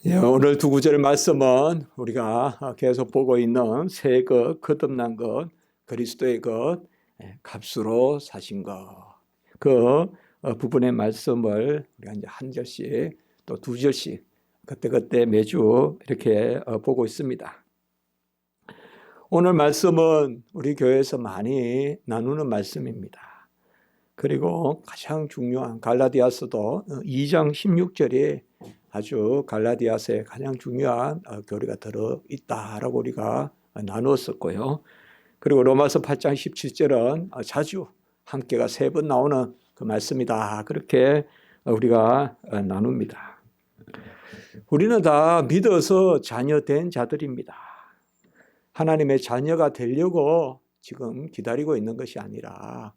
예, 오늘 두 구절 말씀은 우리가 계속 보고 있는 새 것, 거듭난 것, 그리스도의 것, 값으로 사신 것. 그 부분의 말씀을 우리가 이제 한 절씩 또 두 절씩 그때그때 매주 이렇게 보고 있습니다. 오늘 말씀은 우리 교회에서 많이 나누는 말씀입니다. 그리고 가장 중요한 갈라디아서도 2장 16절에 아주 갈라디아서에 가장 중요한 교리가 들어있다라고 우리가 나누었었고요. 그리고 로마서 8장 17절은 자주 함께가 세 번 나오는 그 말씀이다. 그렇게 우리가 나눕니다. 우리는 다 믿어서 자녀된 자들입니다. 하나님의 자녀가 되려고 지금 기다리고 있는 것이 아니라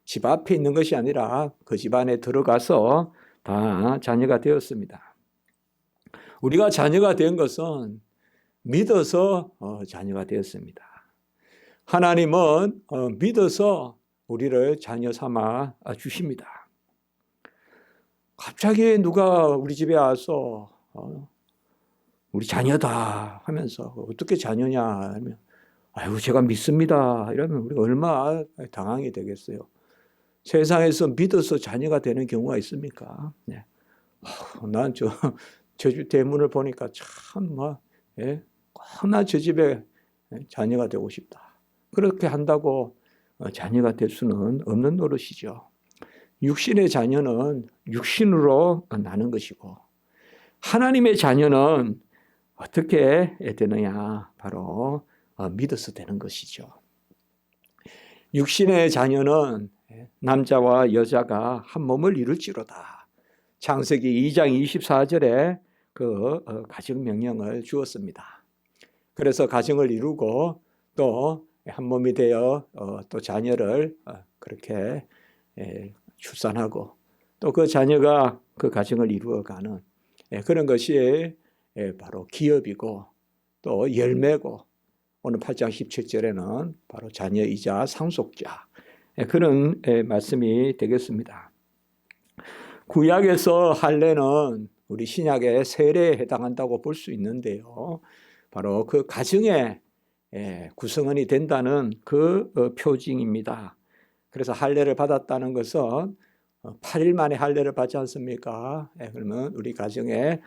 집 앞에 있는 것이 아니라 그 집 안에 들어가서 다 자녀가 되었습니다. 우리가 자녀가 된 것은 믿어서 자녀가 되었습니다. 하나님은 믿어서 우리를 자녀 삼아 주십니다. 갑자기 누가 우리 집에 와서 우리 자녀다 하면서 어떻게 자녀냐 하면 아유 제가 믿습니다 이러면 우리가 얼마나 당황이 되겠어요. 세상에서 믿어서 자녀가 되는 경우가 있습니까? 네. 난 저주 대문을 보니까 참 나 저 집에 자녀가 되고 싶다. 그렇게 한다고 자녀가 될 수는 없는 노릇이죠. 육신의 자녀는 육신으로 나는 것이고 하나님의 자녀는 어떻게 되느냐? 바로 믿어서 되는 것이죠. 육신의 자녀는 남자와 여자가 한 몸을 이룰지로다. 창세기 2장 24절에 그 가정 명령을 주었습니다. 그래서 가정을 이루고 또 한 몸이 되어 또 자녀를 그렇게 출산하고 또 그 자녀가 그 가정을 이루어가는 그런 것이 바로 기업이고 또 열매고 오늘 8장 17절에는 바로 자녀이자 상속자 그런 말씀이 되겠습니다. 구약에서 할례는 우리 신약의 세례에 해당한다고 볼 수 있는데요. 바로 그 가정의 구성원이 된다는 그 표징입니다. 그래서 할례를 받았다는 것은 8일 만에 할례를 받지 않습니까? 그러면 우리 가정에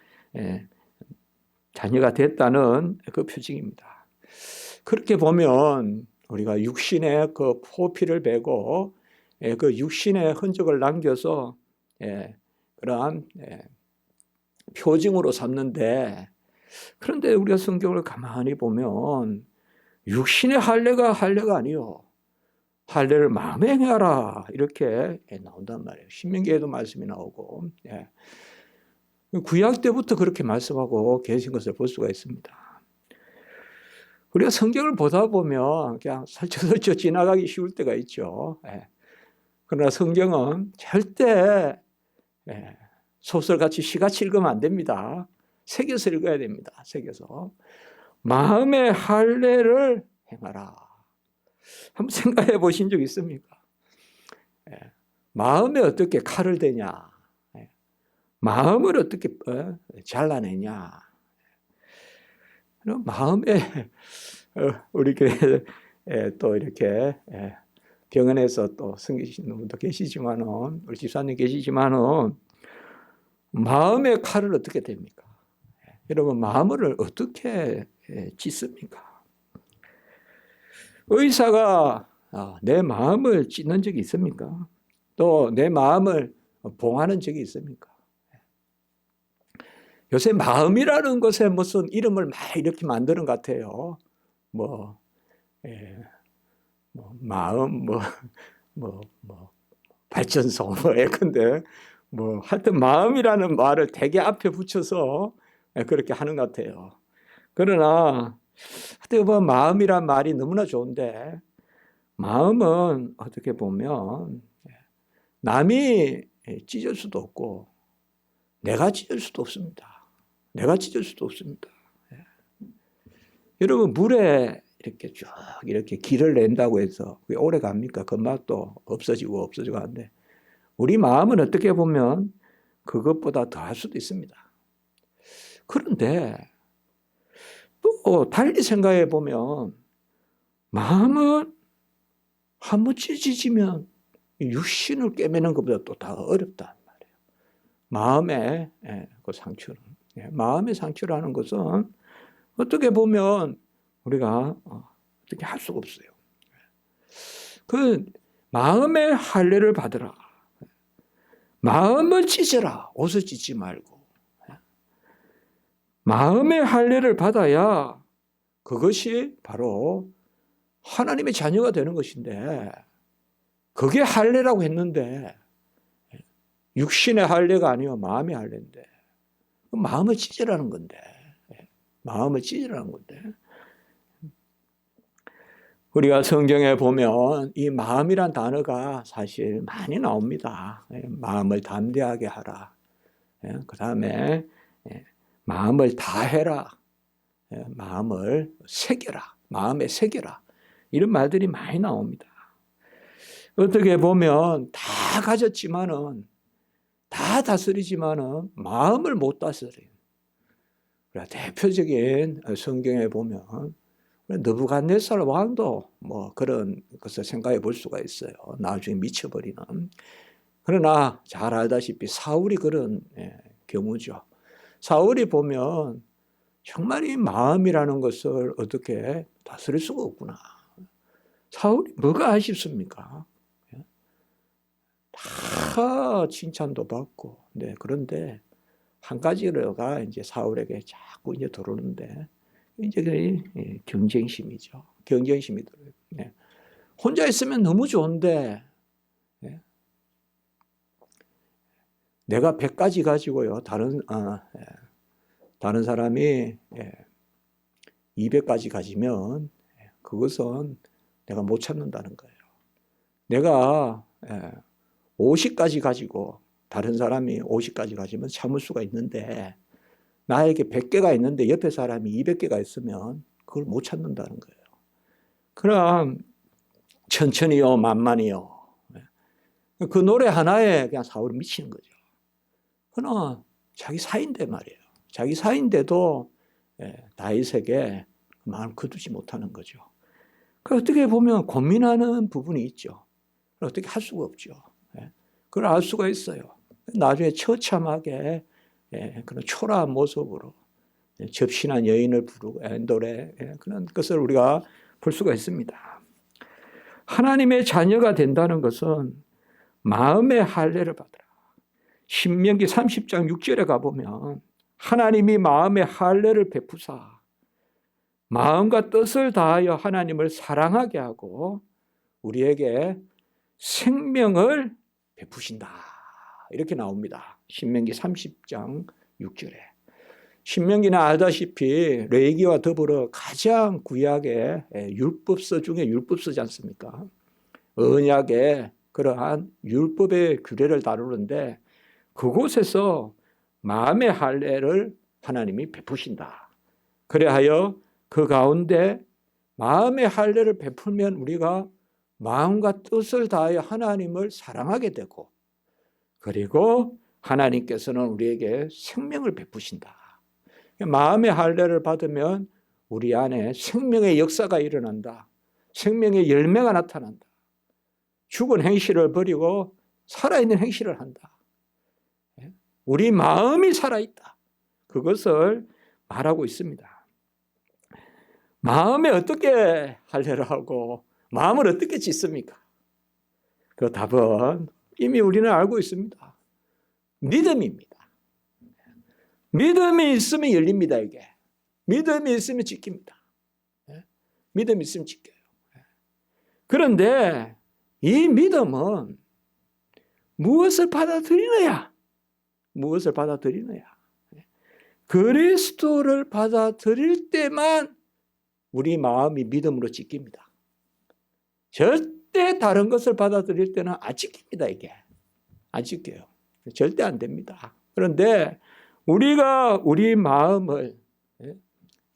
자녀가 됐다는 그 표징입니다. 그렇게 보면 우리가 육신의 그 포피를 베고 그 육신의 흔적을 남겨서 그러한 표징으로 삼는데 그런데 우리가 성경을 가만히 보면 육신의 할례가 아니요. 할례를 마음에 행하라 이렇게 나온단 말이에요. 신명기에도 말씀이 나오고 구약 때부터 그렇게 말씀하고 계신 것을 볼 수가 있습니다. 우리가 성경을 보다 보면 그냥 설쳐설쳐 지나가기 쉬울 때가 있죠. 그러나 성경은 절대 소설같이 시같이 읽으면 안 됩니다. 새겨서 읽어야 됩니다. 새겨서. 마음의 할례를 행하라. 한번 생각해 보신 적 있습니까? 마음에 어떻게 칼을 대냐? 마음을 어떻게 잘라내냐? 마음에 우리 교회 또 이렇게 병원에서 또 섬기시는 분도 계시지만은 우리 집사님 계시지만은 마음의 칼을 어떻게 됩니까? 여러분 마음을 어떻게 찢습니까? 의사가 내 마음을 찢는 적이 있습니까? 또 내 마음을 봉하는 적이 있습니까? 요새 마음이라는 것에 무슨 이름을 막 이렇게 만드는 것 같아요. 마음, 발전소, 예컨대, 하여튼 마음이라는 말을 되게 앞에 붙여서 그렇게 하는 것 같아요. 그러나, 어떻게 보면 마음이란 말이 너무나 좋은데, 마음은 어떻게 보면 남이 찢을 수도 없고, 내가 찢을 수도 없습니다. 내가 찢을 수도 없습니다. 여러분, 물에 이렇게 쭉 이렇게 길을 낸다고 해서 그게 오래 갑니까? 금방 없어지고 하는데 우리 마음은 어떻게 보면 그것보다 더 할 수도 있습니다. 그런데 또 달리 생각해 보면 마음은 한번 찢어지면 육신을 꿰매는 것보다 또 더 어렵단 말이에요. 마음의 그 상처는. 마음의 상처라는 것은 어떻게 보면 우리가 어떻게 할 수가 없어요. 그 마음의 할례를 받으라. 마음을 찢어라. 옷을 찢지 말고. 마음의 할례를 받아야 그것이 바로 하나님의 자녀가 되는 것인데, 그게 할례라고 했는데 육신의 할례가 아니요 마음의 할례인데, 마음을 찢으라는 건데, 마음을 찢으라는 건데, 우리가 성경에 보면 이 마음이란 단어가 사실 많이 나옵니다. 마음을 담대하게 하라. 그 다음에 마음을 다해라. 마음을 새겨라. 마음에 새겨라. 이런 말들이 많이 나옵니다. 어떻게 보면 다 가졌지만은, 다 다스리지만은 마음을 못 다스려요. 대표적인 성경에 보면 느부갓네살 왕도 뭐 그런 것을 생각해 볼 수가 있어요. 나중에 미쳐버리는. 그러나 잘 알다시피 사울이 그런 경우죠. 사울이 보면 정말 이 마음이라는 것을 어떻게 다스릴 수가 없구나. 사울이 뭐가 아쉽습니까? 다 칭찬도 받고. 네, 그런데 한 가지가 이제 사울에게 자꾸 이제 들어오는데, 이제 그 경쟁심이죠. 경쟁심이 들어요. 네. 혼자 있으면 너무 좋은데, 네. 내가 100가지 가지고요. 다른 사람이 200가지 가지면 그것은 내가 못 참는다는 거예요. 내가 50가지 가지고 다른 사람이 50가지 가지면 참을 수가 있는데, 나에게 100개가 있는데 옆에 사람이 200개가 있으면 그걸 못 참는다는 거예요. 그럼 천천히요, 만만히요. 그 노래 하나에 그냥 사울이 미치는 거죠. 그러나 자기 사인데 말이에요. 자기 사인데도 다윗에게 마음을 거두지 못하는 거죠. 어떻게 보면 고민하는 부분이 있죠. 어떻게 할 수가 없죠. 그걸 알 수가 있어요. 나중에 처참하게 그런 초라한 모습으로 접신한 여인을 부르고 노래, 그런 것을 우리가 볼 수가 있습니다. 하나님의 자녀가 된다는 것은 마음의 할례를 받으라. 신명기 30장 6절에 가보면 하나님이 마음의 할례를 베푸사 마음과 뜻을 다하여 하나님을 사랑하게 하고 우리에게 생명을 베푸신다. 이렇게 나옵니다. 신명기 30장 6절에. 신명기는 알다시피 레위기와 더불어 가장 구약의 율법서 중에 율법서지 않습니까? 언약의 그러한 율법의 규례를 다루는데, 그곳에서 마음의 할례를 하나님이 베푸신다. 그래하여 그 가운데 마음의 할례를 베풀면 우리가 마음과 뜻을 다하여 하나님을 사랑하게 되고, 그리고 하나님께서는 우리에게 생명을 베푸신다. 마음의 할례를 받으면 우리 안에 생명의 역사가 일어난다. 생명의 열매가 나타난다. 죽은 행실을 버리고 살아있는 행실을 한다. 우리 마음이 살아있다. 그것을 말하고 있습니다. 마음에 어떻게 할례를 하고 마음을 어떻게 짓습니까? 그 답은 이미 우리는 알고 있습니다. 믿음입니다. 믿음이 있으면 열립니다. 이게 믿음이 있으면 지킵니다. 믿음이 있으면 지켜요. 그런데 이 믿음은 무엇을 받아들이느냐? 무엇을 받아들이느냐? 그리스도를 받아들일 때만 우리 마음이 믿음으로 지킵니다. 절대 다른 것을 받아들일 때는 안 지킵니다. 이게 안 지켜요. 절대 안 됩니다. 그런데 우리가 우리 마음을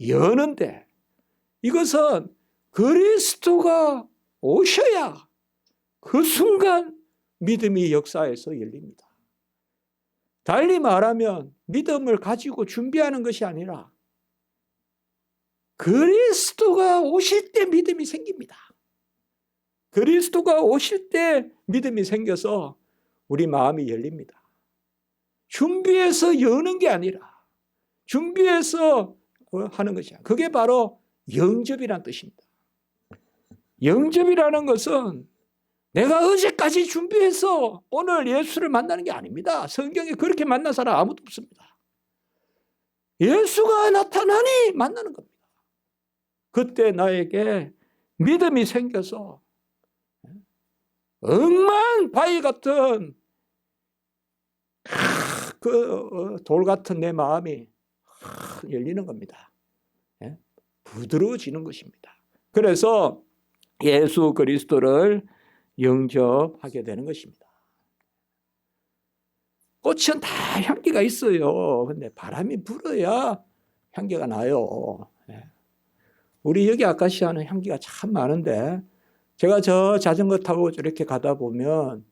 여는데, 이것은 그리스도가 오셔야 그 순간 믿음이 역사에서 열립니다. 달리 말하면 믿음을 가지고 준비하는 것이 아니라 그리스도가 오실 때 믿음이 생깁니다. 그리스도가 오실 때 믿음이 생겨서 우리 마음이 열립니다. 준비해서 여는 게 아니라 준비해서 하는 것이야. 그게 바로 영접이라는 뜻입니다. 영접이라는 것은 내가 어제까지 준비해서 오늘 예수를 만나는 게 아닙니다. 성경에 그렇게 만난 사람 아무도 없습니다. 예수가 나타나니 만나는 겁니다. 그때 나에게 믿음이 생겨서 억만 바위 같은 그 돌 같은 내 마음이 열리는 겁니다. 부드러워지는 것입니다. 그래서 예수 그리스도를 영접하게 되는 것입니다. 꽃은 다 향기가 있어요. 근데 바람이 불어야 향기가 나요. 우리 여기 아카시아는 향기가 참 많은데 제가 저 자전거 타고 이렇게 가다 보면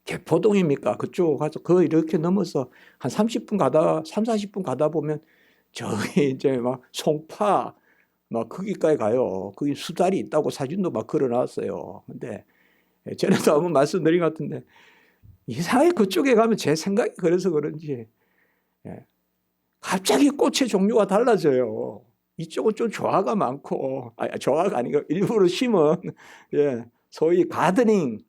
개포동입니까? 그쪽 가서 그 이렇게 넘어서 한 30분 가다 40분 가다 보면 저기 이제 막 송파 막 거기까지 가요. 거기 수달이 있다고 사진도 막 걸어놨어요. 근데 전에도 한번 말씀드린 것 같은데 이상하게 그쪽에 가면 제 생각이 그래서 그런지 갑자기 꽃의 종류가 달라져요. 이쪽은 좀 조화가 많고, 조화가 아니고 일부러 심은 소위 가든한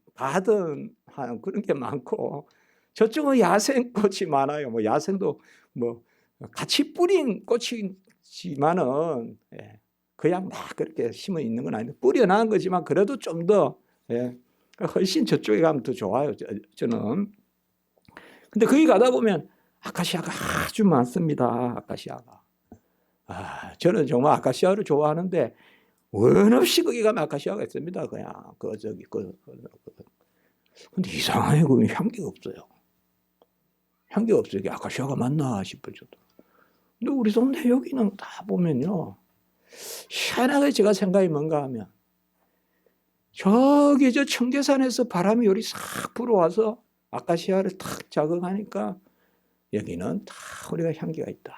그런 게 많고, 저쪽은 야생 꽃이 많아요. 뭐 야생도 뭐 같이 뿌린 꽃이지만은 그냥 막 그렇게 심어 있는 건 아닌데 뿌려놓은 거지만 그래도 좀 더 훨씬 저쪽에 가면 더 좋아요. 저는. 근데 거기 가다 보면 아카시아가 아주 많습니다. 아카시아가. 저는 정말 아카시아를 좋아하는데 원 없이 거기 가면 아카시아가 있습니다. 그냥 근데 이상하게 그 향기가 없어요. 향기가 없어요. 이게 아카시아가 맞나 싶을 정도로. 근데 우리 동네 여기는 다 보면요. 희한하게 제가 생각이 뭔가 하면 저기 저 청계산에서 바람이 요리 싹 불어와서 아카시아를 탁 자극하니까 여기는 다 우리가 향기가 있다.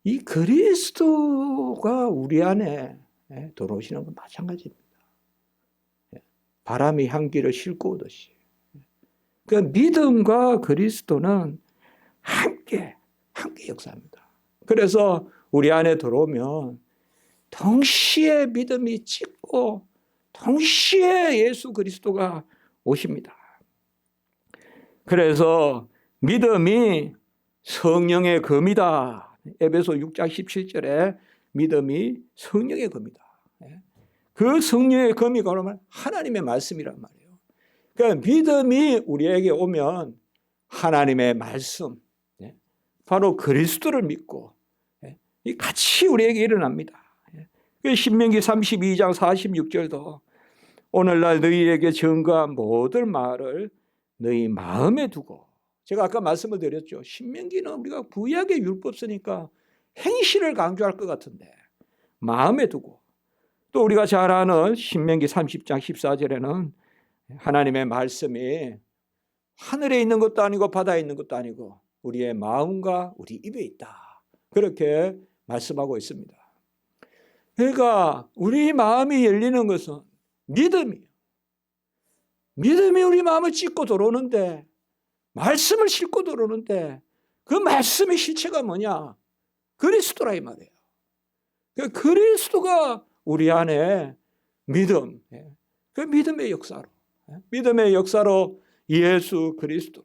이 그리스도가 우리 안에 들어오시는 건 마찬가지입니다. 바람이 향기를 싣고 오듯이. 그러니까 믿음과 그리스도는 함께 역사합니다. 그래서 우리 안에 들어오면 동시에 믿음이 찍고 동시에 예수 그리스도가 오십니다. 그래서 믿음이 성령의 검이다. 에베소 6장 17절에 믿음이 성령의 검이다. 그 성령의 검이 그러면 하나님의 말씀이란 말이에요. 그러니까 믿음이 우리에게 오면 하나님의 말씀, 바로 그리스도를 믿고 같이 우리에게 일어납니다. 신명기 32장 46절도 오늘날 너희에게 증거한 모든 말을 너희 마음에 두고, 제가 아까 말씀을 드렸죠. 신명기는 우리가 구약의 율법 쓰니까 행실을 강조할 것 같은데 마음에 두고, 또 우리가 잘 아는 신명기 30장 14절에는 하나님의 말씀이 하늘에 있는 것도 아니고 바다에 있는 것도 아니고 우리의 마음과 우리 입에 있다. 그렇게 말씀하고 있습니다. 그러니까 우리 마음이 열리는 것은 믿음이에요. 믿음이 우리 마음을 찢고 들어오는데, 말씀을 싣고 들어오는데 그 말씀의 실체가 뭐냐? 그리스도라 이 말이에요. 그리스도가 우리 안에 믿음, 그 믿음의 역사로 예수 그리스도.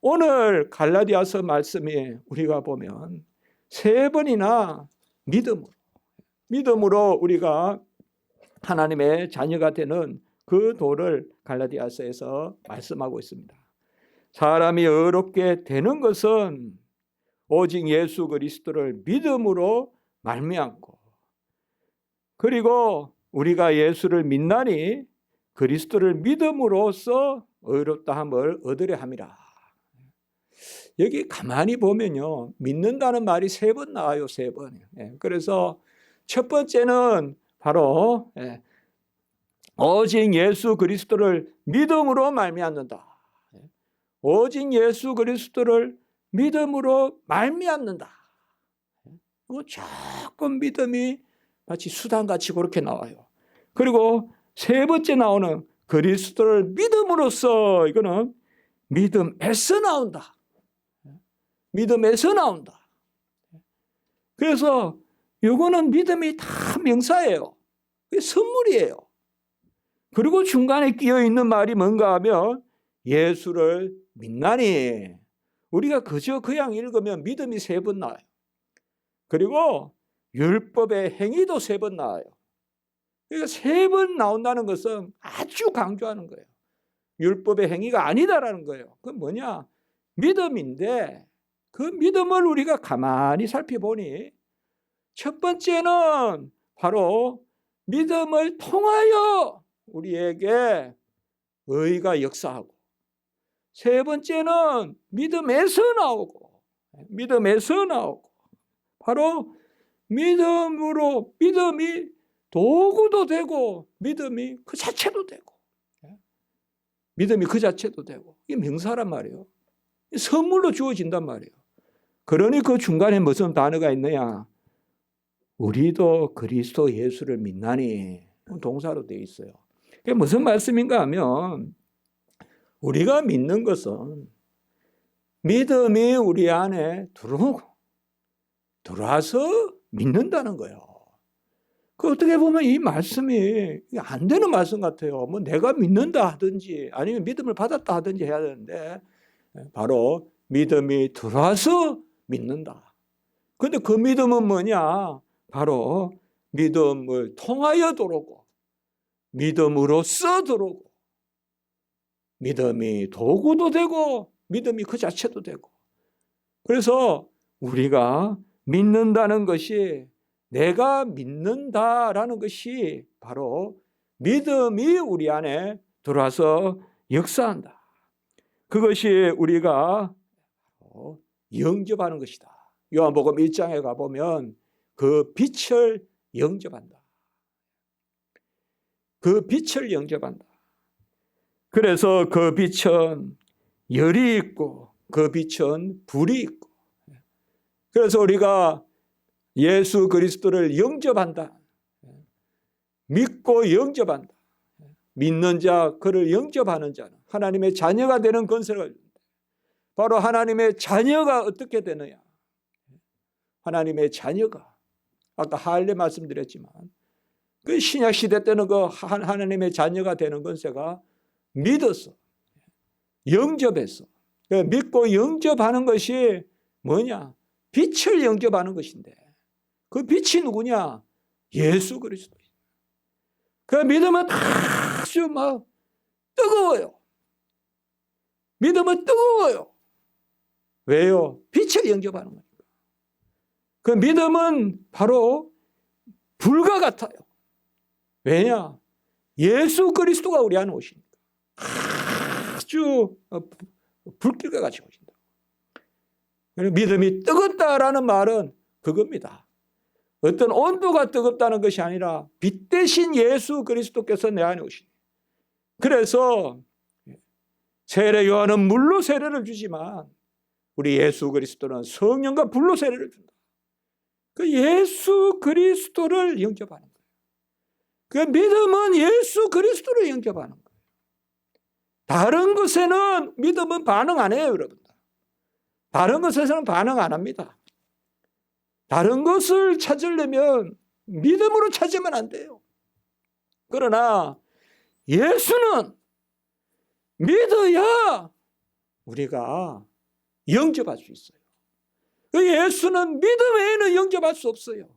오늘 갈라디아서 말씀이 우리가 보면 3번이나 믿음으로 우리가 하나님의 자녀가 되는 그 도를 갈라디아서에서 말씀하고 있습니다. 사람이 의롭게 되는 것은 오직 예수 그리스도를 믿음으로 말미암고, 그리고 우리가 예수를 믿나니 그리스도를 믿음으로써 의롭다함을 얻으려 함이라. 여기 가만히 보면요, 믿는다는 말이 3번 나와요. 3번. 그래서 첫 번째는 바로 오직 예수 그리스도를 믿음으로 말미암는다. 오직 예수 그리스도를 믿음으로 말미암는다. 조금 믿음이 마치 수단같이 그렇게 나와요. 그리고 세 번째 나오는 그리스도를 믿음으로써, 이거는 믿음에서 나온다. 믿음에서 나온다. 그래서 이거는 믿음이 다 명사예요. 선물이에요. 그리고 중간에 끼어 있는 말이 뭔가 하면 예수를 믿나니. 우리가 그저 그냥 읽으면 믿음이 3번 나와요. 그리고 율법의 행위도 3번 나와요. 그러니까 3번 나온다는 것은 아주 강조하는 거예요. 율법의 행위가 아니다라는 거예요. 그건 뭐냐? 믿음인데 그 믿음을 우리가 가만히 살펴보니 첫 번째는 바로 믿음을 통하여 우리에게 의가 역사하고, 세 번째는 믿음에서 나오고, 바로 믿음으로, 믿음이 도구도 되고 믿음이 그 자체도 되고, 믿음이 그 자체도 되고, 이게 명사란 말이에요. 선물로 주어진단 말이에요. 그러니 그 중간에 무슨 단어가 있느냐? 우리도 그리스도 예수를 믿나니, 동사로 되어 있어요. 그게 무슨 말씀인가 하면 우리가 믿는 것은 믿음이 우리 안에 들어와서 믿는다는 거예요. 그 어떻게 보면 이 말씀이 안 되는 말씀 같아요. 뭐 내가 믿는다 하든지 아니면 믿음을 받았다 하든지 해야 되는데, 바로 믿음이 들어와서 믿는다. 그런데 그 믿음은 뭐냐? 바로 믿음을 통하여 들어오고, 믿음으로써 들어오고, 믿음이 도구도 되고 믿음이 그 자체도 되고. 그래서 우리가 믿는다는 것이, 내가 믿는다라는 것이 바로 믿음이 우리 안에 들어와서 역사한다. 그것이 우리가 영접하는 것이다. 요한복음 1장에 가보면 그 빛을 영접한다. 그 빛을 영접한다. 그래서 그 빛은 열이 있고 그 빛은 불이 있고, 그래서 우리가 예수 그리스도를 영접한다. 믿고 영접한다. 믿는 자, 그를 영접하는 자는 하나님의 자녀가 되는 권세를 준다. 바로 하나님의 자녀가 어떻게 되느냐? 하나님의 자녀가, 아까 할례 말씀드렸지만 그 신약 시대 때는 그 하나님의 자녀가 되는 권세가 믿어서, 영접해서, 믿고 영접하는 것이 뭐냐? 빛을 영접하는 것인데, 그 빛이 누구냐? 예수 그리스도. 그 믿음은 아주 막 뜨거워요. 믿음은 뜨거워요. 왜요? 빛을 영접하는 거니까. 그 믿음은 바로 불과 같아요. 왜냐? 예수 그리스도가 우리 안에 오시니까. 아주 불길과 같이 오신다. 믿음이 뜨겁다라는 말은 그겁니다. 어떤 온도가 뜨겁다는 것이 아니라 빛 대신 예수 그리스도께서 내 안에 오시니. 그래서 세례 요한은 물로 세례를 주지만 우리 예수 그리스도는 성령과 불로 세례를 준다. 그 예수 그리스도를 영접하는 거예요. 그 믿음은 예수 그리스도를 영접하는 거예요. 다른 것에는 믿음은 반응 안 해요, 여러분. 다른 것에서는 반응 안 합니다. 다른 것을 찾으려면 믿음으로 찾으면 안 돼요. 그러나 예수는 믿어야 우리가 영접할 수 있어요. 예수는 믿음 외에는 영접할 수 없어요.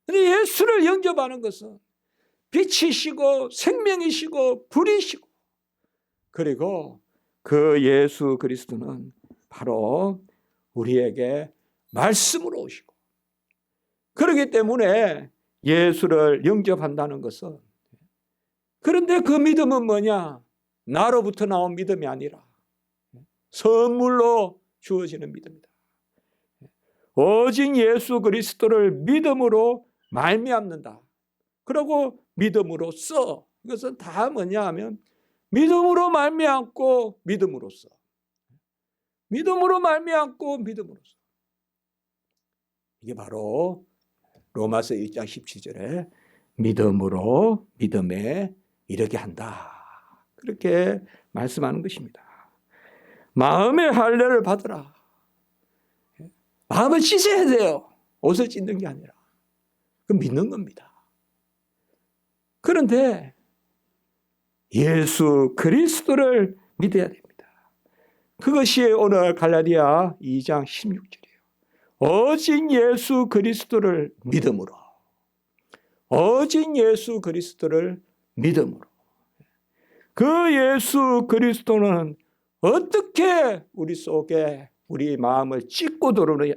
그런데 예수를 영접하는 것은 빛이시고 생명이시고 불이시고, 그리고 그 예수 그리스도는 바로 우리에게 말씀으로 오시고, 그렇기 때문에 예수를 영접한다는 것은, 그런데 그 믿음은 뭐냐? 나로부터 나온 믿음이 아니라 선물로 주어지는 믿음이다. 오직 예수 그리스도를 믿음으로 말미암는다. 그리고 믿음으로써 이것은 다 뭐냐 하면 믿음으로 말미암고 믿음으로써, 믿음으로 말미암고 믿음으로써. 이게 바로 로마서 1장 17절에 믿음으로 믿음에 이르게 한다, 그렇게 말씀하는 것입니다. 마음의 할례를 받으라. 마음을 씻어야 돼요. 옷을 찢는 게 아니라. 그 믿는 겁니다. 그런데 예수 그리스도를 믿어야 됩니다. 그것이 오늘 갈라디아 2장 16절이에요. 오직 예수 그리스도를 믿음으로, 오직 예수 그리스도를 믿음으로. 그 예수 그리스도는 어떻게 우리 속에 우리 마음을 찢고 들어오느냐.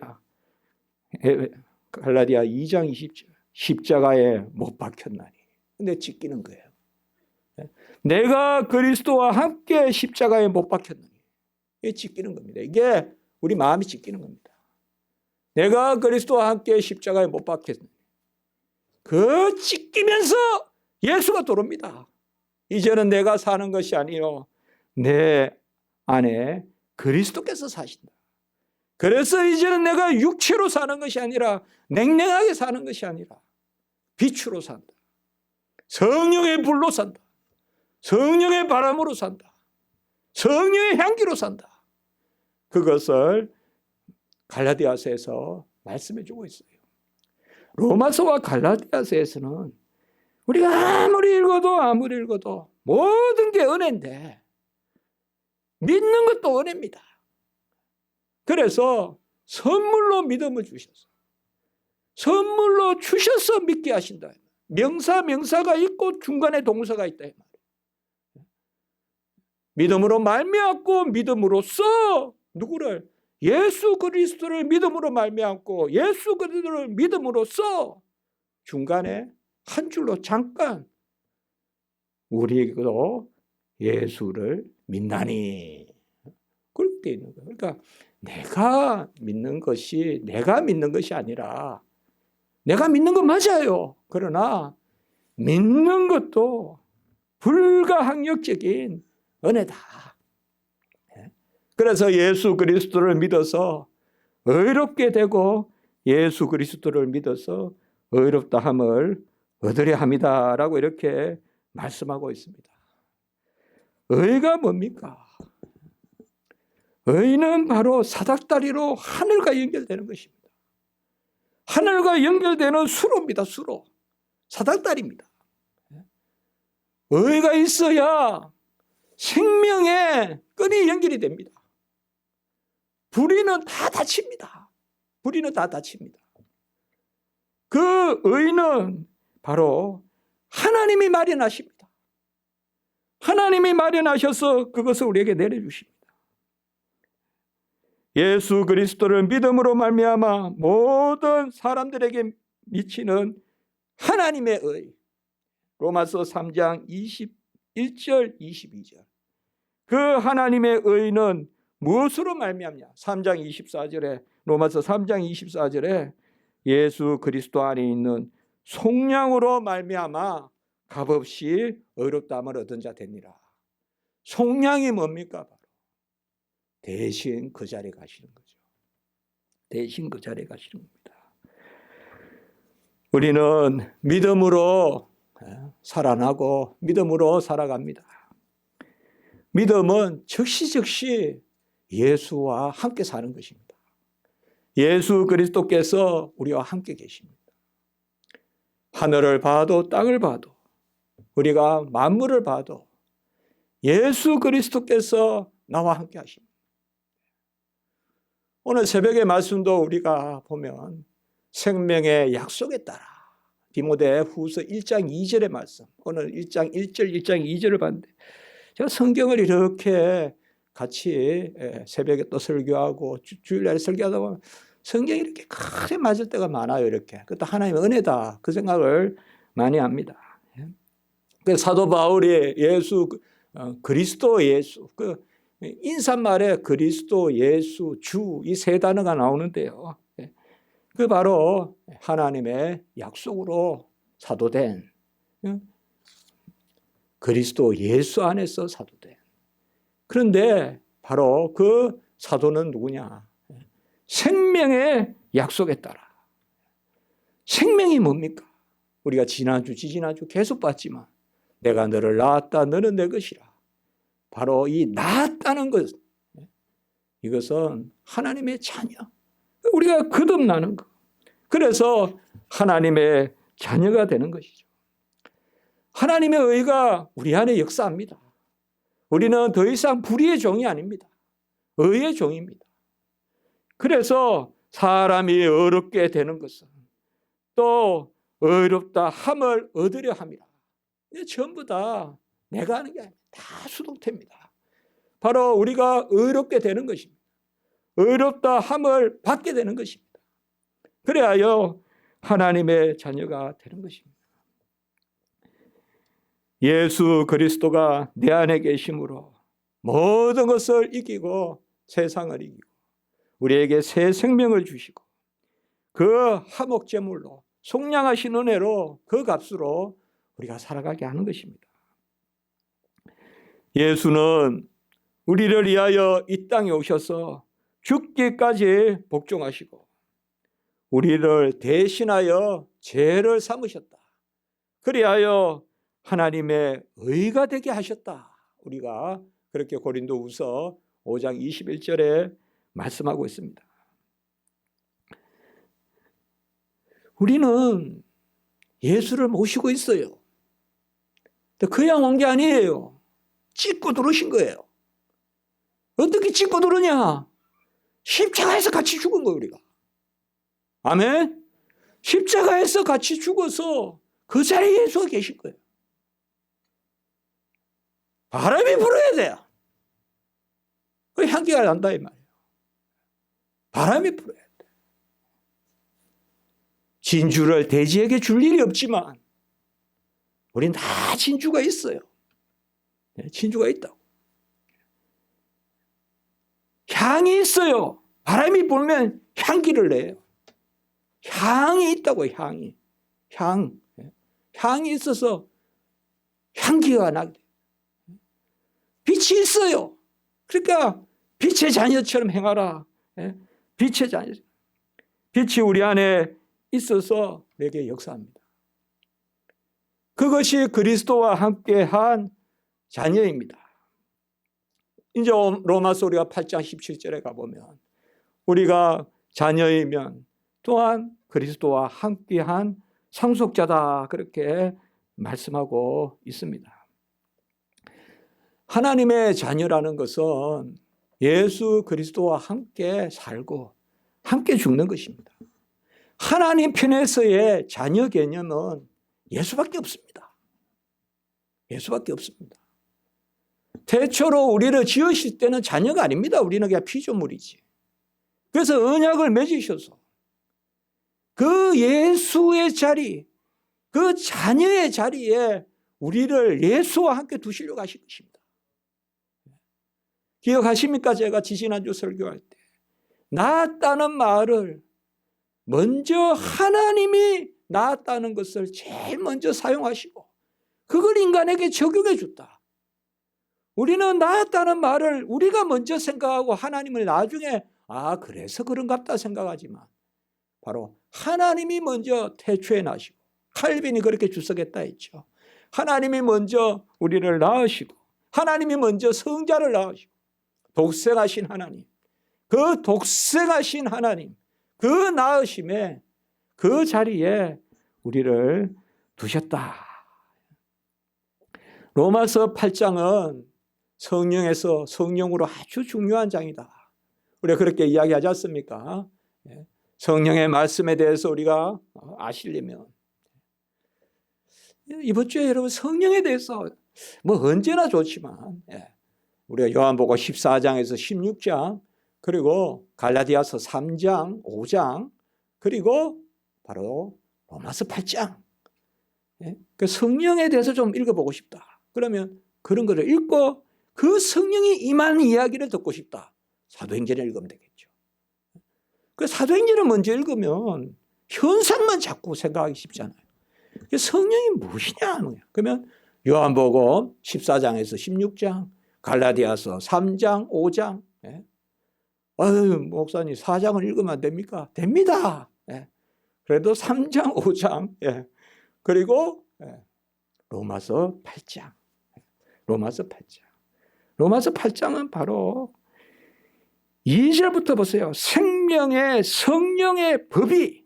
갈라디아 2장 20절. 십자가에 못 박혔나니. 근데 찢기는 거예요. 내가 그리스도와 함께 십자가에 못 박혔나니. 이게 찢기는 겁니다. 이게 우리 마음이 찢기는 겁니다. 내가 그리스도와 함께 십자가에 못 박혔나니. 그 찢기면서 예수가 들어옵니다. 이제는 내가 사는 것이 아니요 내 안에 그리스도께서 사신다. 그래서 이제는 내가 육체로 사는 것이 아니라, 냉랭하게 사는 것이 아니라 빛으로 산다. 성령의 불로 산다. 성령의 바람으로 산다. 성령의 향기로 산다. 그것을 갈라디아서에서 말씀해 주고 있어요. 로마서와 갈라디아서에서는 우리가 아무리 읽어도 모든 게 은혜인데, 믿는 것도 은혜입니다. 그래서 선물로 믿음을 주셔서, 선물로 주셔서 믿게 하신다. 명사가 있고 중간에 동사가 있다. 믿음으로 말미암고 믿음으로써 누구를? 예수 그리스도를 믿음으로 말미암고 예수 그리스도를 믿음으로써 중간에 한 줄로 잠깐 우리도 예수를 믿나니, 그렇게 되어 있는 거예요. 그러니까 내가 믿는 것이 아니라, 내가 믿는 건 맞아요. 그러나 믿는 것도 불가항력적인 은혜다. 그래서 예수 그리스도를 믿어서 의롭게 되고 예수 그리스도를 믿어서 의롭다함을 얻으려 합니다라고 이렇게 말씀하고 있습니다. 의가 뭡니까? 의는 바로 사닥다리로 하늘과 연결되는 것입니다. 하늘과 연결되는 수로입니다. 수로. 사닥다리입니다. 의가 있어야 생명의 끈이 연결이 됩니다. 불의는 다 다칩니다. 불의는 다 다칩니다. 그 의는 바로 하나님이 마련하십니다. 하나님이 마련하셔서 그것을 우리에게 내려주십니다. 예수 그리스도를 믿음으로 말미암아 모든 사람들에게 미치는 하나님의 의. 로마서 3장 21절 22절. 그 하나님의 의는 무엇으로 말미암냐? 3장 24절에, 로마서 3장 24절에 예수 그리스도 안에 있는 속량으로 말미암아 값없이 의롭다함을 얻은 자 되니라. 속량이 뭡니까? 바로 대신 그 자리에 가시는 거죠. 대신 그 자리에 가시는 겁니다. 우리는 믿음으로 살아나고 믿음으로 살아갑니다. 믿음은 즉시 예수와 함께 사는 것입니다. 예수 그리스도께서 우리와 함께 계십니다. 하늘을 봐도 땅을 봐도 우리가 만물을 봐도 예수 그리스도께서 나와 함께 하십니다. 오늘 새벽의 말씀도 우리가 보면 생명의 약속에 따라, 디모데 후서 1장 2절의 말씀, 오늘 1장 1절, 1장 2절을 봤는데, 제가 성경을 이렇게 같이 새벽에 또 설교하고 주일날에 설교하다 보면 성경이 이렇게 크게 맞을 때가 많아요. 이렇게. 그것도 하나님의 은혜다, 그 생각을 많이 합니다. 그 사도 바울이 예수, 그리스도 예수, 그 인사말에 그리스도 예수 주 이 세 단어가 나오는데요. 그 바로 하나님의 약속으로 사도된 그리스도 예수 안에서 사도된. 그런데 바로 그 사도는 누구냐? 생명의 약속에 따라. 생명이 뭡니까? 우리가 지난주, 지지난주 계속 봤지만 내가 너를 낳았다, 너는 내 것이라. 바로 이 낳았다는 것, 이것은 하나님의 자녀. 우리가 거듭나는 것. 그래서 하나님의 자녀가 되는 것이죠. 하나님의 의가 우리 안에 역사합니다. 우리는 더 이상 불의의 종이 아닙니다. 의의 종입니다. 그래서 사람이 어렵게 되는 것은 또 의롭다 함을 얻으려 함이라. 전부 다 내가 하는 게 아닙니다. 다 수동태입니다. 바로 우리가 의롭게 되는 것입니다. 의롭다 함을 받게 되는 것입니다. 그래야 하나님의 자녀가 되는 것입니다. 예수 그리스도가 내 안에 계심으로 모든 것을 이기고 세상을 이기고 우리에게 새 생명을 주시고 그 화목제물로 속량하신 은혜로 그 값으로 우리가 살아가게 하는 것입니다. 예수는 우리를 위하여 이 땅에 오셔서 죽기까지 복종하시고 우리를 대신하여 죄를 삼으셨다. 그리하여 하나님의 의가 되게 하셨다. 우리가 그렇게 고린도후서 5장 21절에 말씀하고 있습니다. 우리는 예수를 모시고 있어요. 그냥 온 게 아니에요. 찢고 들어오신 거예요. 어떻게 찢고 들어오냐? 십자가에서 같이 죽은 거예요, 우리가. 아멘? 십자가에서 같이 죽어서 그 자리에 예수가 계실 거예요. 바람이 불어야 돼요. 그 향기가 난다 이 말이에요. 바람이 불어야 돼. 진주를 돼지에게 줄 일이 없지만 우린 다 진주가 있어요. 진주가 있다고. 향이 있어요. 바람이 불면 향기를 내요. 향이 있다고. 향이. 향이 있어서 향기가 나게 돼요. 빛이 있어요. 그러니까 빛의 자녀처럼 행하라. 빛의 자녀. 빛이 우리 안에 있어서 내게 역사합니다. 그것이 그리스도와 함께한 자녀입니다. 이제 로마서 우리가 8장 17절에 가보면 우리가 자녀이면 또한 그리스도와 함께한 상속자다 그렇게 말씀하고 있습니다. 하나님의 자녀라는 것은 예수 그리스도와 함께 살고 함께 죽는 것입니다. 하나님 편에서의 자녀 개념은 예수밖에 없습니다. 예수밖에 없습니다. 태초로 우리를 지으실 때는 자녀가 아닙니다. 우리는 그냥 피조물이지. 그래서 언약을 맺으셔서 그 예수의 자리, 그 자녀의 자리에 우리를 예수와 함께 두시려고 하신 것입니다. 기억하십니까? 제가 지지난주 설교할 때 낳았다는 말을 먼저 하나님이 낳았다는 것을 제일 먼저 사용하시고 그걸 인간에게 적용해 줬다. 우리는 낳았다는 말을 우리가 먼저 생각하고 하나님을 나중에 그래서 그런갑다 생각하지만 바로 하나님이 먼저 태초에 나시고 칼빈이 그렇게 주석했다 했죠. 하나님이 먼저 우리를 낳으시고 하나님이 먼저 성자를 낳으시고 독생하신 하나님, 그 독생하신 하나님, 그 낳으심에 그 자리에 우리를 두셨다. 로마서 8장은 성령에서 성령으로 아주 중요한 장이다. 우리가 그렇게 이야기하지 않습니까? 성령의 말씀에 대해서 우리가 아시려면 이번 주에 여러분 성령에 대해서 언제나 좋지만 우리가 요한복음 14장에서 16장 그리고 갈라디아서 3장 5장 그리고 바로 로마서 8장 그 성령에 대해서 좀 읽어보고 싶다. 그러면 그런 거를 읽고 그 성령이 임하는 이야기를 듣고 싶다. 사도행전을 읽으면 되겠죠. 그 사도행전을 먼저 읽으면 현상만 자꾸 생각하기 쉽잖아요. 성령이 무엇이냐? 그러면 요한복음 14장에서 16장, 갈라디아서 3장, 5장. 예. 아유, 목사님 4장을 읽으면 안 됩니까? 됩니다. 예. 그래도 3장, 5장. 예. 그리고 로마서 8장. 로마서 8장. 로마서 8장은 바로 2절부터 보세요. 생명의 성령의 법이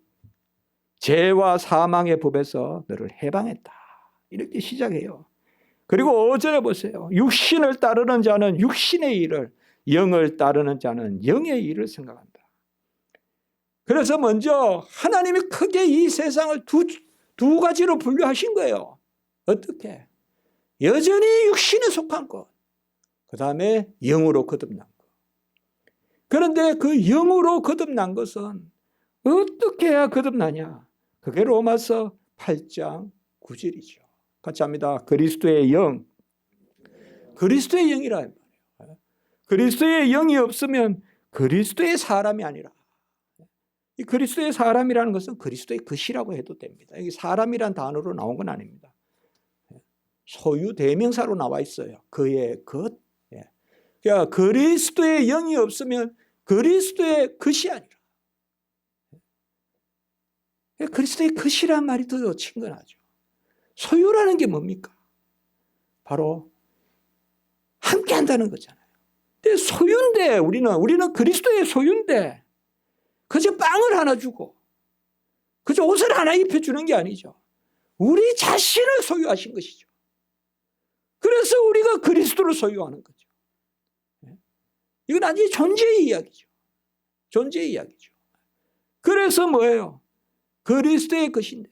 죄와 사망의 법에서 너를 해방했다. 이렇게 시작해요. 그리고 5절에 보세요. 육신을 따르는 자는 육신의 일을, 영을 따르는 자는 영의 일을 생각한다. 그래서 먼저 하나님이 크게 이 세상을 두 가지로 분류하신 거예요. 어떻게? 여전히 육신에 속한 것, 그 다음에 영으로 거듭난 것. 그런데 그 영으로 거듭난 것은 어떻게 해야 거듭나냐? 그게 로마서 8장 9절이죠. 같이 합니다. 그리스도의 영. 그리스도의 영이라 말이에요. 그리스도의 영이 없으면 그리스도의 사람이 아니라, 이 그리스도의 사람이라는 것은 그리스도의 것이라고 해도 됩니다. 여기 사람이란 단어로 나온 건 아닙니다. 소유 대명사로 나와 있어요. 그의 것. 그러니까 그리스도의 영이 없으면 그리스도의 것이 아니라. 그리스도의 것이란 말이 더 친근하죠. 소유라는 게 뭡니까? 바로 함께 한다는 거잖아요. 근데 소유인데 우리는 그리스도의 소유인데 그저 빵을 하나 주고 그저 옷을 하나 입혀주는 게 아니죠. 우리 자신을 소유하신 것이죠. 그래서 우리가 그리스도를 소유하는 거죠. 이건 아주 존재의 이야기죠. 존재의 이야기죠. 그래서 뭐예요? 그리스도의 것인데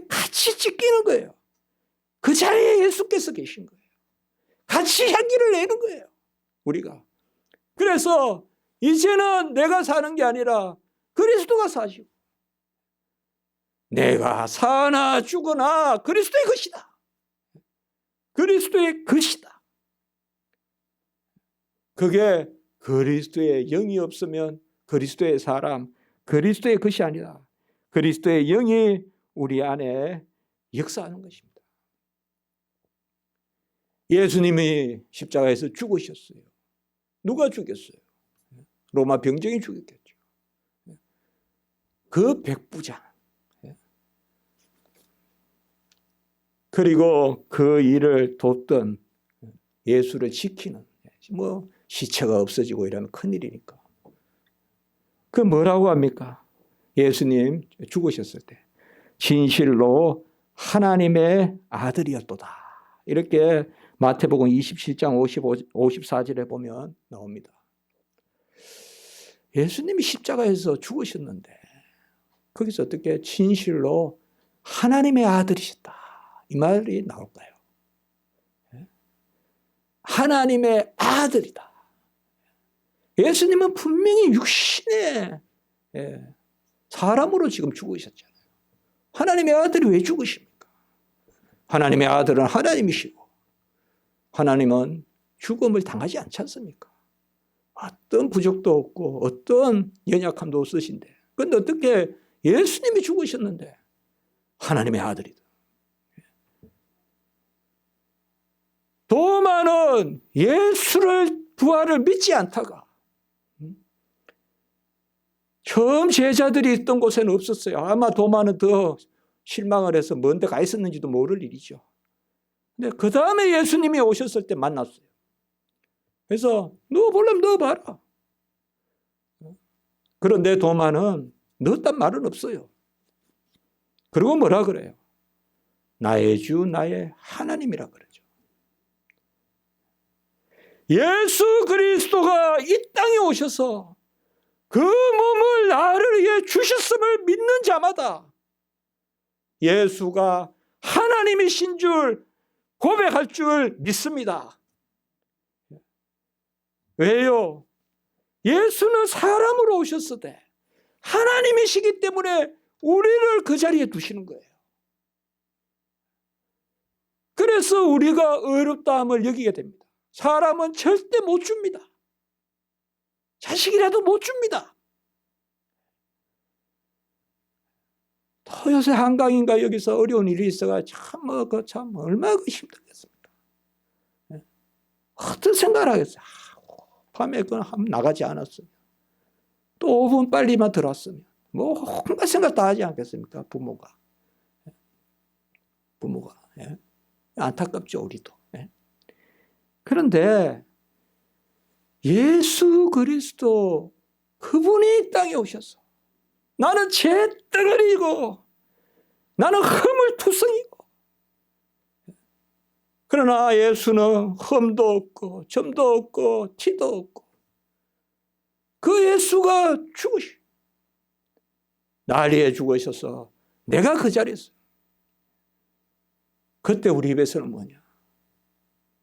같이 찢기는 거예요. 그 자리에 예수께서 계신 거예요. 같이 향기를 내는 거예요. 우리가. 그래서 이제는 내가 사는 게 아니라 그리스도가 사시고, 내가 사나 죽으나 그리스도의 것이다. 그리스도의 것이다. 그게 그리스도의 영이 없으면 그리스도의 사람, 그리스도의 것이 아니라 그리스도의 영이 우리 안에 역사하는 것입니다. 예수님이 십자가에서 죽으셨어요. 누가 죽였어요? 로마 병정이 죽였겠죠. 그 백부장. 그리고 그 일을 돕던 예수를 지키는, 시체가 없어지고 이러면 큰일이니까. 그 뭐라고 합니까? 예수님 죽으셨을 때 진실로 하나님의 아들이었도다. 이렇게 마태복음 27장 54절에 보면 나옵니다. 예수님이 십자가에서 죽으셨는데 거기서 어떻게 진실로 하나님의 아들이셨다. 이 말이 나올까요? 하나님의 아들이다. 예수님은 분명히 육신의 사람으로 지금 죽으셨잖아요. 하나님의 아들이 왜 죽으십니까? 하나님의 아들은 하나님이시고 하나님은 죽음을 당하지 않지 않습니까? 어떤 부족도 없고 어떤 연약함도 없으신데, 그런데 어떻게 예수님이 죽으셨는데 하나님의 아들이다. 도마는 예수를 부활을 믿지 않다가 처음 제자들이 있던 곳에는 없었어요. 아마 도마는 더 실망을 해서 먼 데 가 있었는지도 모를 일이죠. 근데 그 다음에 예수님이 오셨을 때 만났어요. 그래서 넣어보려면 넣어봐라. 그런데 도마는 넣었단 말은 없어요. 그리고 뭐라 그래요? 나의 주 나의 하나님이라 그러죠. 예수 그리스도가 이 땅에 오셔서 그 몸을 나를 위해 주셨음을 믿는 자마다 예수가 하나님이신 줄 고백할 줄 믿습니다. 왜요? 예수는 사람으로 오셨으되 하나님이시기 때문에 우리를 그 자리에 두시는 거예요. 그래서 우리가 의롭다함을 여기게 됩니다. 사람은 절대 못 줍니다. 자식이라도 못 줍니다. 요새 한강인가 여기서 어려운 일이 있어가 참 얼마나 힘들겠습니까? 어떤 생각을 하겠어요? 밤에 한번 나가지 않았으면, 또 5분 빨리만 들어왔으면, 온갖 생각 다 하지 않겠습니까? 부모가. 안타깝죠, 우리도. 그런데 예수 그리스도 그분이 이 땅에 오셔서 나는 잿덩어리이고 나는 허물투성이고, 그러나 예수는 흠도 없고 점도 없고 티도 없고 그 예수가 날 위해 죽으셔서 내가 그 자리에서, 그때 우리 입에서는 뭐냐?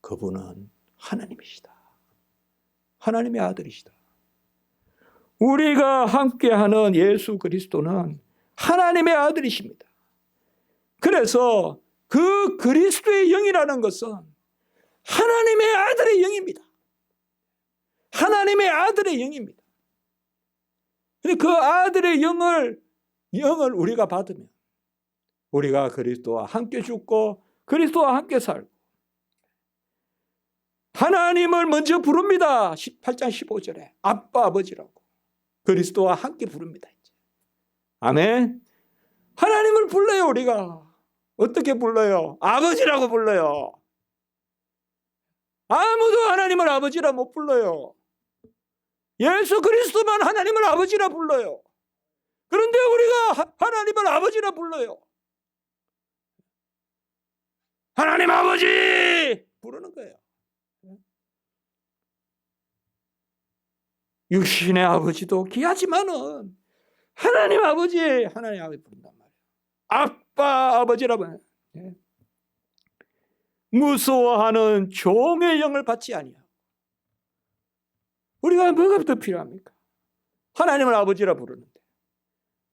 그분은 하나님이시다. 하나님의 아들이시다. 우리가 함께하는 예수 그리스도는 하나님의 아들이십니다. 그래서 그 그리스도의 영이라는 것은 하나님의 아들의 영입니다. 하나님의 아들의 영입니다. 그 아들의 영을 우리가 받으면 우리가 그리스도와 함께 죽고 그리스도와 함께 살고, 하나님을 먼저 부릅니다. 8장 15절에 아빠 아버지라고 그리스도와 함께 부릅니다. 이제. 아멘. 하나님을 불러요. 우리가 어떻게 불러요? 아버지라고 불러요. 아무도 하나님을 아버지라 못 불러요. 예수 그리스도만 하나님을 아버지라 불러요. 그런데 우리가 하나님을 아버지라 불러요. 하나님 아버지 부르는 거예요. 육신의 아버지도 귀하지만은 하나님 아버지 부른단 말이에요. 아빠 아버지라고 해요. 무서워하는 종의 영을 받지 아니하고. 우리가 뭐가 더 필요합니까? 하나님을 아버지라 부르는데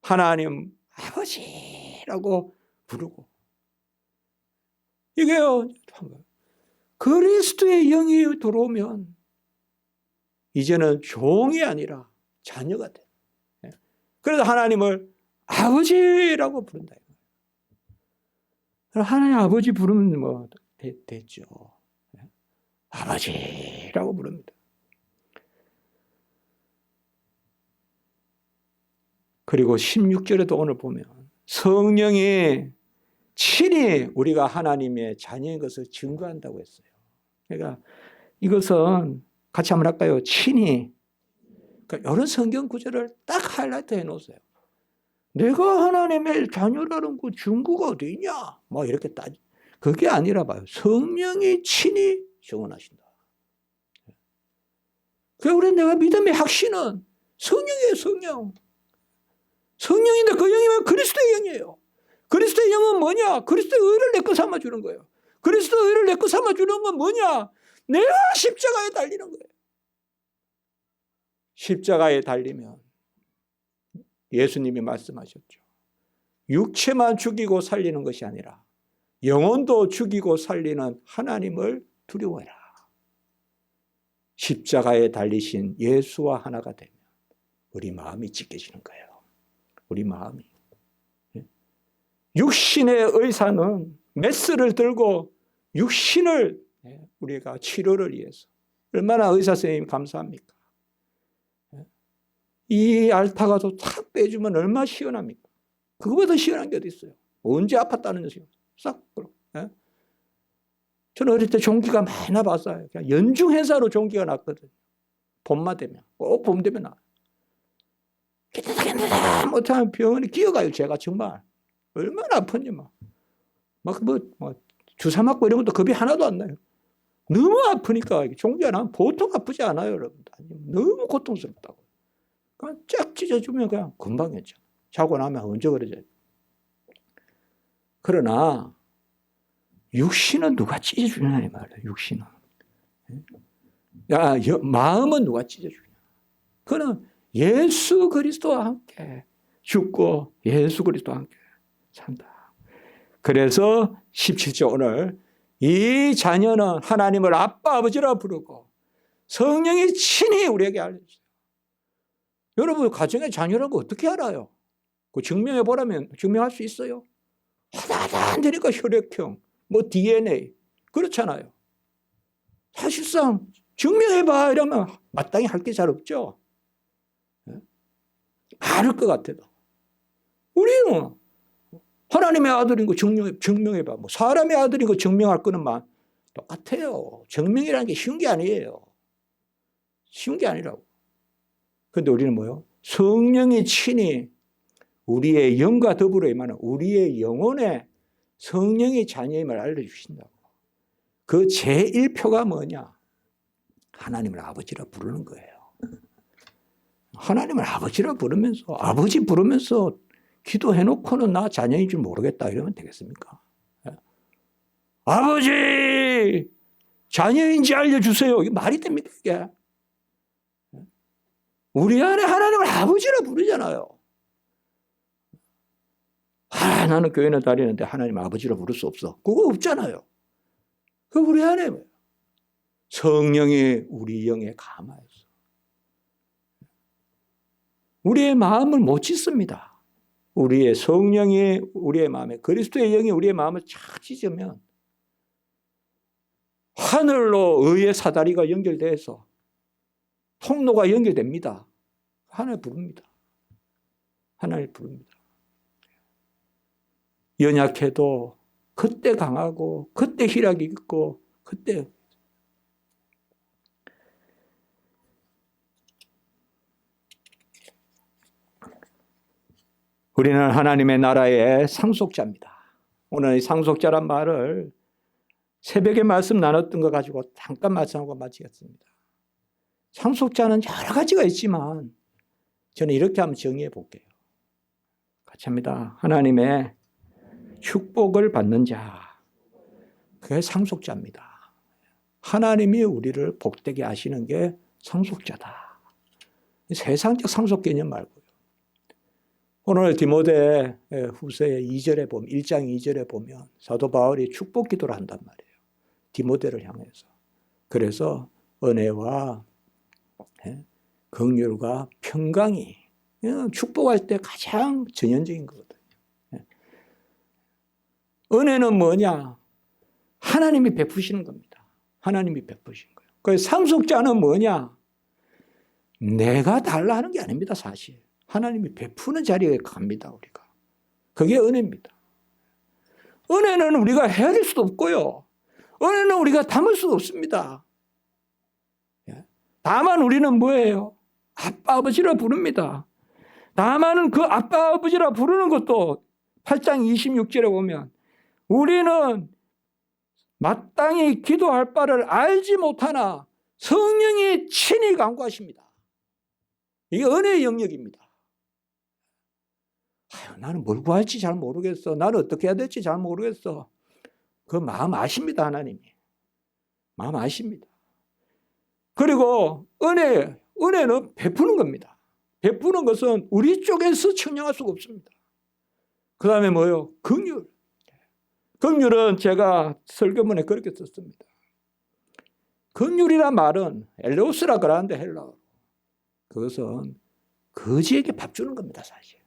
하나님 아버지라고 부르고, 이게요, 그리스도의 영이 들어오면 이제는 종이 아니라 자녀가 돼. 그래서 하나님을 아버지라고 부른다. 하나님 아버지 부르면 뭐 됐죠. 아버지라고 부릅니다. 그리고 16절에도 오늘 보면 성령이 친히 우리가 하나님의 자녀인 것을 증거한다고 했어요. 그러니까 이것은 같이 한번 할까요? 친히. 그러니까 이런 성경 구절을 딱 하이라이트 해놓으세요. 내가 하나님의 자녀라는 그 증거가 어디 있냐? 뭐 이렇게 그게 아니라 봐요. 성령이 친히 증언하신다. 그러니까 우리 내가 믿음의 확신은 성령이에요. 성령인데 그 영이면 그리스도의 영이에요. 그리스도의 영은 뭐냐? 그리스도의 의를 내 것 삼아 주는 거예요. 그리스도의 의를 내 것 삼아 주는 건 뭐냐? 내가 십자가에 달리는 거예요. 십자가에 달리면 예수님이 말씀하셨죠. 육체만 죽이고 살리는 것이 아니라 영혼도 죽이고 살리는 하나님을 두려워해라. 십자가에 달리신 예수와 하나가 되면 우리 마음이 찢겨지는 거예요. 우리 마음이. 육신의 의사는 메스를 들고 육신을 우리가 치료를 위해서 얼마나 의사 선생님이 감사합니까? 이 알타가도 탁 빼주면 얼마나 시원합니까? 그거보다 시원한 게 어디 있어요? 언제 아팠다는 것이요? 싹 그렇고. 저는 어릴 때 종기가 많이 나봤어요. 그냥 연중 행사로 종기가 났거든요. 봄만 되면 꼭 봄 되면 나. 괜찮다 못하면 병원에 기어가요. 제가 정말 얼마나 아픈지 주사 맞고 이런 것도 겁이 하나도 안 나요. 너무 아프니까 종기가 나면 보통 아프지 않아요, 여러분. 너무 고통스럽다고. 그냥 쫙 찢어주면 그냥 금방 했죠. 자고 나면 언제 그러죠? 그러나 육신은 누가 찢어주냐 이 말이에요. 육신은. 마음은 누가 찢어주냐? 그는 예수 그리스도와 함께 죽고 예수 그리스도와 함께 산다. 그래서 17절 오늘 이 자녀는 하나님을 아빠 아버지라 부르고 성령이 친히 우리에게 알려주세요. 여러분 가정의 자녀라는 거 어떻게 알아요? 그 증명해 보라면 증명할 수 있어요? 하나도 안 되니까 혈액형, 뭐 DNA 그렇잖아요. 사실상 증명해봐 이러면 마땅히 할 게 잘 없죠. 많을 것 같아도. 우리는 하나님의 아들인 거 증명해봐. 뭐 사람의 아들인 거 증명할 거는 똑같아요. 증명이라는 게 쉬운 게 아니에요. 쉬운 게 아니라고. 그런데 우리는 뭐요? 성령이 친히 우리의 영과 더불어 임하는 우리의 영혼에 성령의 자녀임을 알려주신다고. 그 제1표가 뭐냐? 하나님을 아버지라 부르는 거예요. 하나님을 아버지라 부르면서 아버지 부르면서 기도해놓고는 나 자녀인 줄 모르겠다 이러면 되겠습니까? 아버지 자녀인지 알려주세요. 이게 말이 됩니까 이게? 우리 안에 하나님을 아버지라 부르잖아요. 나는 교회는 다니는데 하나님 아버지라 부를 수 없어. 그거 없잖아요. 그 우리 안에 성령이 우리 영에 감하여서 우리의 마음을 못 찢습니다. 우리의 성령이 우리의 마음에 그리스도의 영이 우리의 마음을 착 찢으면 하늘로 의의 사다리가 연결돼서 통로가 연결됩니다. 하나님 부릅니다. 하나님 부릅니다. 연약해도 그때 강하고 그때 희락이 있고 그때 우리는 하나님의 나라의 상속자입니다. 오늘 이 상속자란 말을 새벽에 말씀 나눴던 거 가지고 잠깐 말씀하고 마치겠습니다. 상속자는 여러 가지가 있지만 저는 이렇게 한번 정의해 볼게요. 같이 합니다. 하나님의 축복을 받는 자, 그게 상속자입니다. 하나님이 우리를 복되게 하시는 게 상속자다. 세상적 상속 개념 말고요. 오늘 디모데 후서의 2절에 보면 1장 2절에 보면 사도 바울이 축복 기도를 한단 말이에요. 디모데를 향해서. 그래서 은혜와 긍휼과 평강이 축복할 때 가장 전형적인 거거든요. 은혜는 뭐냐? 하나님이 베푸시는 겁니다. 하나님이 베푸신 거예요. 그래서 상속자는 뭐냐? 내가 달라 하는 게 아닙니다, 사실. 하나님이 베푸는 자리에 갑니다, 우리가. 그게 은혜입니다. 은혜는 우리가 헤아릴 수도 없고요. 은혜는 우리가 담을 수도 없습니다. 다만 우리는 뭐예요? 아빠, 아버지라 부릅니다. 다만 그 아빠, 아버지라 부르는 것도 8장 26절에 보면 우리는 마땅히 기도할 바를 알지 못하나 성령이 친히 간구하십니다. 이게 은혜의 영역입니다. 나는 뭘 구할지 잘 모르겠어. 나는 어떻게 해야 될지 잘 모르겠어. 그 마음 아십니다, 하나님이. 마음 아십니다. 그리고 은혜는 베푸는 겁니다. 베푸는 것은 우리 쪽에서 청량할 수가 없습니다. 그 다음에 뭐요? 긍휼. 긍휼은 제가 설교문에 그렇게 썼습니다. 긍휼이란 말은 엘레오스라 그러는데 헬라어로. 그것은 거지에게 밥 주는 겁니다, 사실.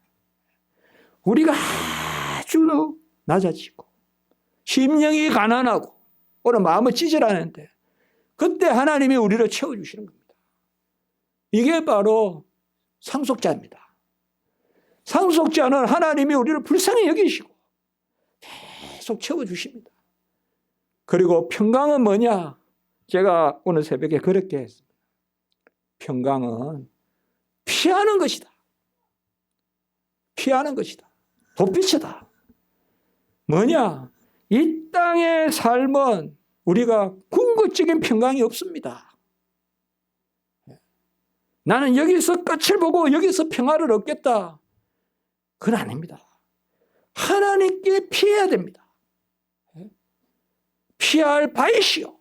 우리가 아주 낮아지고 심령이 가난하고 오늘 마음을 찢으라는데 그때 하나님이 우리를 채워주시는 겁니다. 이게 바로 상속자입니다. 상속자는 하나님이 우리를 불쌍히 여기시고 계속 채워주십니다. 그리고 평강은 뭐냐? 제가 오늘 새벽에 그렇게 했습니다. 평강은 피하는 것이다. 피하는 것이다. 도피처다. 뭐냐? 이 땅의 삶은 우리가 궁극적인 평강이 없습니다. 나는 여기서 끝을 보고 여기서 평화를 얻겠다. 그건 아닙니다. 하나님께 피해야 됩니다. 피할 바이시오.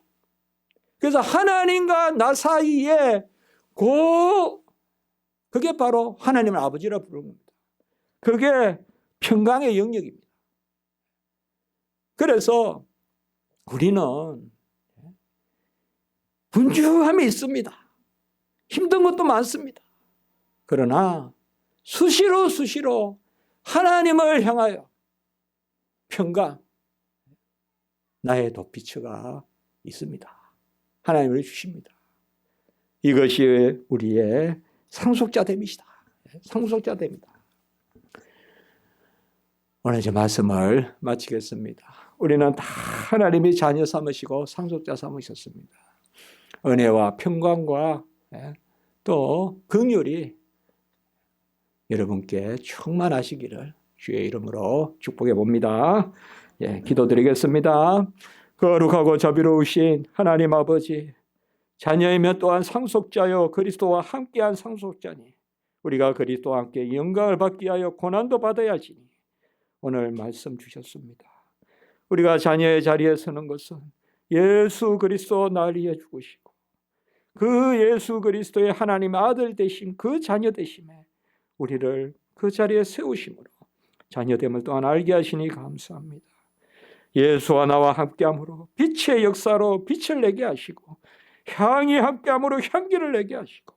그래서 하나님과 나 사이에 그게 바로 하나님을 아버지라 부르는 겁니다. 그게 평강의 영역입니다. 그래서 우리는 분주함이 있습니다. 힘든 것도 많습니다. 그러나 수시로 하나님을 향하여 평강, 나의 돋비처가 있습니다. 하나님을 주십니다. 이것이 우리의 상속자됨이시다. 상속자됨이다. 오늘 제 말씀을 마치겠습니다. 우리는 다 하나님이 자녀 삼으시고 상속자 삼으셨습니다. 은혜와 평강과 또 긍휼이 여러분께 충만하시기를 주의 이름으로 축복해 봅니다. 기도드리겠습니다. 거룩하고 자비로우신 하나님 아버지, 자녀이면 또한 상속자요 그리스도와 함께한 상속자니 우리가 그리스도와 함께 영광을 받기 위하여 고난도 받아야 하지니 오늘 말씀 주셨습니다. 우리가 자녀의 자리에 서는 것은 예수 그리스도 날 위해 죽으시고 그 예수 그리스도의 하나님 아들 되심 그 자녀 되심에 우리를 그 자리에 세우심으로 자녀됨을 또한 알게 하시니 감사합니다. 예수와 나와 함께함으로 빛의 역사로 빛을 내게 하시고 향이 함께함으로 향기를 내게 하시고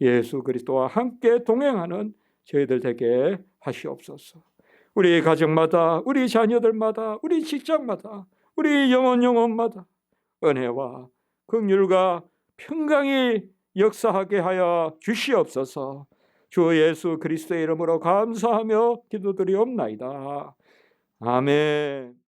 예수 그리스도와 함께 동행하는 저희들 되게 하시옵소서. 우리 가정마다 우리 자녀들마다 우리 직장마다 우리 영혼마다 은혜와 긍휼과 평강이 역사하게 하여 주시옵소서. 주 예수 그리스도의 이름으로 감사하며 기도드리옵나이다. 아멘.